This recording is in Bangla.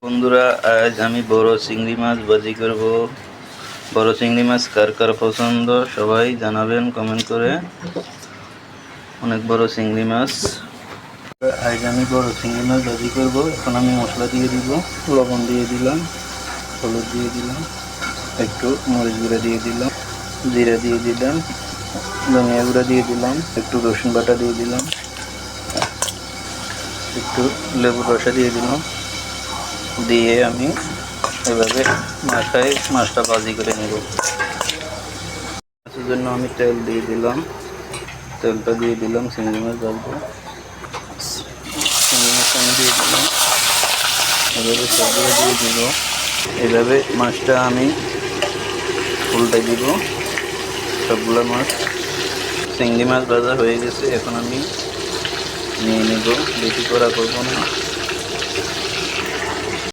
বন্ধুরা, আজ আমি বড় চিংড়ি মাছ ভাজি করব। বড় চিংড়ি মাছ কার কার পছন্দ সবাই জানাবেন কমেন্ট করে। অনেক বড় চিংড়ি মাছ। আজ আমি বড় চিংড়ি মাছ ভাজি করব। এখন আমি মশলা দিয়ে দিব। লবণ দিয়ে দিলাম, হলুদ দিয়ে দিলাম, একটু মরিচ গুঁড়া দিয়ে দিলাম, জিরা দিয়ে দিলাম, ধনিয়া গুঁড়া দিয়ে দিলাম, একটু রসুন বাটা দিয়ে দিলাম, একটু লেবুর রসা দিয়ে দিলাম। দিয়ে আমি এভাবে মাছটা ভাজি করে নেব। মাছের জন্য আমি তেল দিয়ে দিলাম, তেলটা দিয়ে দিলাম, চিংড়ি মাছ ভাজবো। চিংড়ি মাছ আমি দিয়ে দিলাম, এভাবে সবগুলো দিয়ে দিব। এভাবে মাছটা আমি উল্টে দিব। সবগুলো মাছ, চিংড়ি মাছ ভাজা হয়ে গেছে। এখন আমি নিয়ে নেব, বেশি করা করবো না।